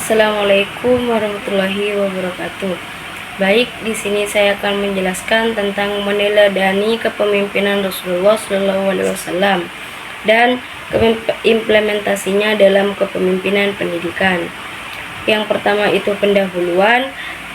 Assalamualaikum warahmatullahi wabarakatuh. Baik, di sini saya akan menjelaskan tentang meneladani kepemimpinan Rasulullah SAW dan implementasinya dalam kepemimpinan pendidikan. Yang pertama itu pendahuluan.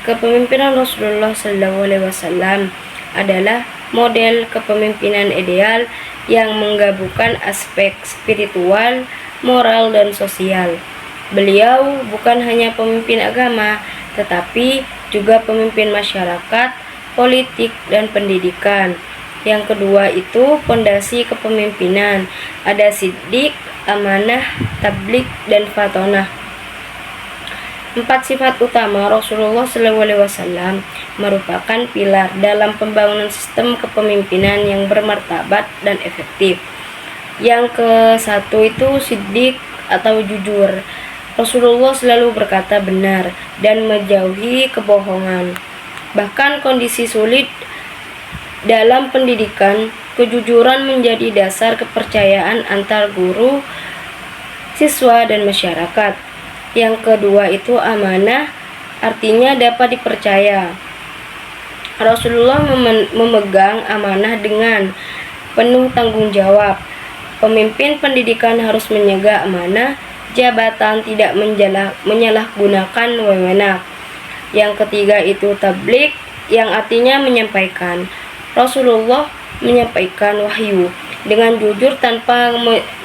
Kepemimpinan Rasulullah SAW adalah model kepemimpinan ideal yang menggabungkan aspek spiritual, moral, dan sosial. Beliau bukan hanya pemimpin agama, tetapi juga pemimpin masyarakat, politik, dan pendidikan. Yang kedua itu pondasi kepemimpinan. Ada siddiq, amanah, tabligh, dan fatonah. 4 sifat utama Rasulullah SAW merupakan pilar dalam pembangunan sistem kepemimpinan yang bermartabat dan efektif. Yang ke-1 itu siddiq atau jujur. Rasulullah selalu berkata benar dan menjauhi kebohongan. Bahkan kondisi sulit dalam pendidikan, kejujuran menjadi dasar kepercayaan antar guru, siswa, dan masyarakat. Yang kedua itu amanah, artinya dapat dipercaya. Rasulullah memegang amanah dengan penuh tanggung jawab. Pemimpin pendidikan harus menjaga amanah jabatan, tidak menyalahgunakan wewenang. Yang ketiga itu tabligh, yang artinya menyampaikan. Rasulullah menyampaikan wahyu dengan jujur tanpa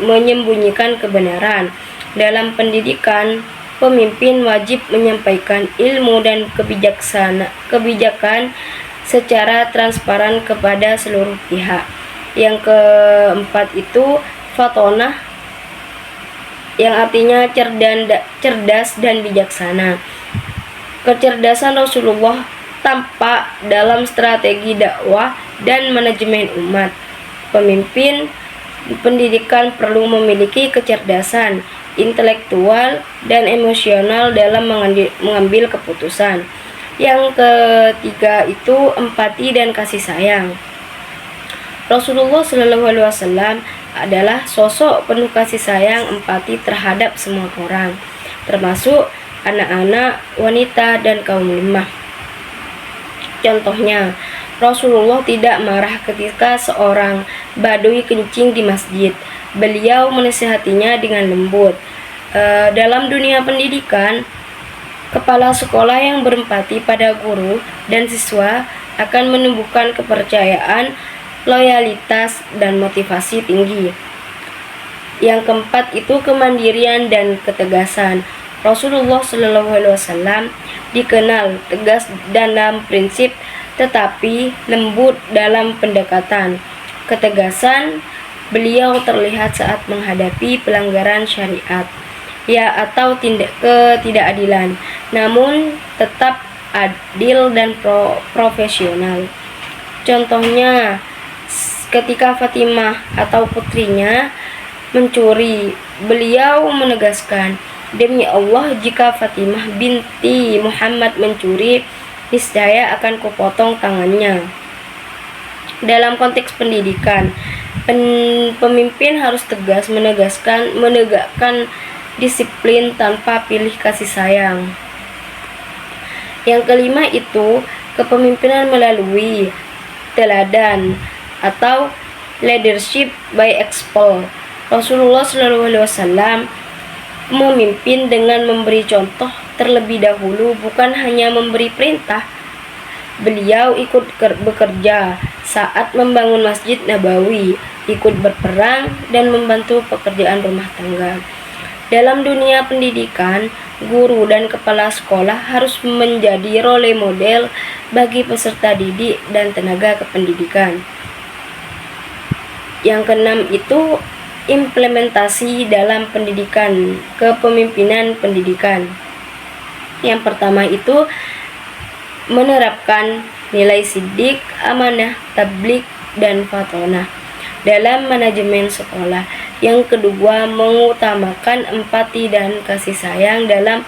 menyembunyikan kebenaran. Dalam pendidikan, pemimpin wajib menyampaikan ilmu dan kebijakan secara transparan kepada seluruh pihak. Yang keempat itu fatonah, yang artinya cerdas dan bijaksana. Kecerdasan Rasulullah tampak dalam strategi dakwah dan manajemen umat. Pemimpin pendidikan perlu memiliki kecerdasan intelektual dan emosional dalam mengambil keputusan. Yang ketiga itu empati dan kasih sayang. Rasulullah SAW adalah sosok penuh kasih sayang, empati terhadap semua orang, termasuk anak-anak, wanita, dan kaum lemah. Contohnya, Rasulullah tidak marah ketika seorang badui kencing di masjid. Beliau menasihatinya dengan lembut. Dalam dunia pendidikan, kepala sekolah yang berempati pada guru dan siswa akan menumbuhkan kepercayaan, loyalitas, dan motivasi tinggi. Yang keempat itu kemandirian dan ketegasan. Rasulullah SAW dikenal tegas dalam prinsip, tetapi lembut dalam pendekatan. Ketegasan beliau terlihat saat menghadapi pelanggaran syariat, atau ketidakadilan, namun tetap adil dan profesional. Contohnya, ketika Fatimah atau putrinya mencuri, beliau menegaskan, "Demi Allah, jika Fatimah binti Muhammad mencuri, niscaya akan kupotong tangannya." Dalam konteks pendidikan, pemimpin harus tegas menegakkan disiplin tanpa pilih kasih sayang. Yang kelima itu kepemimpinan melalui teladan atau leadership by example. Rasulullah SAW memimpin dengan memberi contoh terlebih dahulu, bukan hanya memberi perintah. Beliau ikut bekerja saat membangun Masjid Nabawi, ikut berperang, dan membantu pekerjaan rumah tangga. Dalam dunia pendidikan, guru dan kepala sekolah harus menjadi role model bagi peserta didik dan tenaga kependidikan. Yang keenam itu implementasi dalam pendidikan, kepemimpinan pendidikan. Yang pertama itu menerapkan nilai siddiq, amanah, tabligh, dan fatonah dalam manajemen sekolah. Yang kedua, mengutamakan empati dan kasih sayang dalam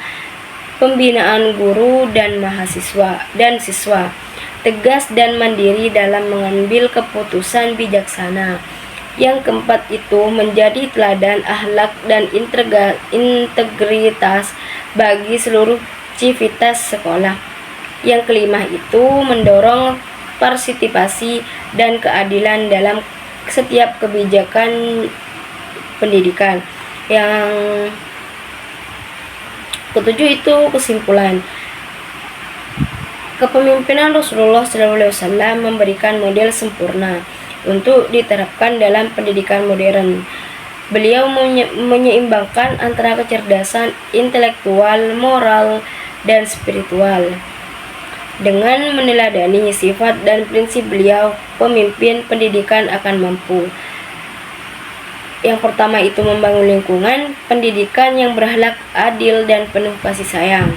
pembinaan guru dan mahasiswa dan siswa. Tegas dan mandiri dalam mengambil keputusan bijaksana. Yang keempat itu menjadi teladan akhlak dan integritas bagi seluruh civitas sekolah. Yang kelima itu mendorong partisipasi dan keadilan dalam setiap kebijakan pendidikan. Yang ketujuh itu kesimpulan. Kepemimpinan Rasulullah SAW memberikan model sempurna untuk diterapkan dalam pendidikan modern. Beliau menyeimbangkan antara kecerdasan intelektual, moral, dan spiritual. Dengan meneladani sifat dan prinsip beliau, pemimpin pendidikan akan mampu. Yang pertama itu membangun lingkungan pendidikan yang berakhlak, adil, dan penuh kasih sayang.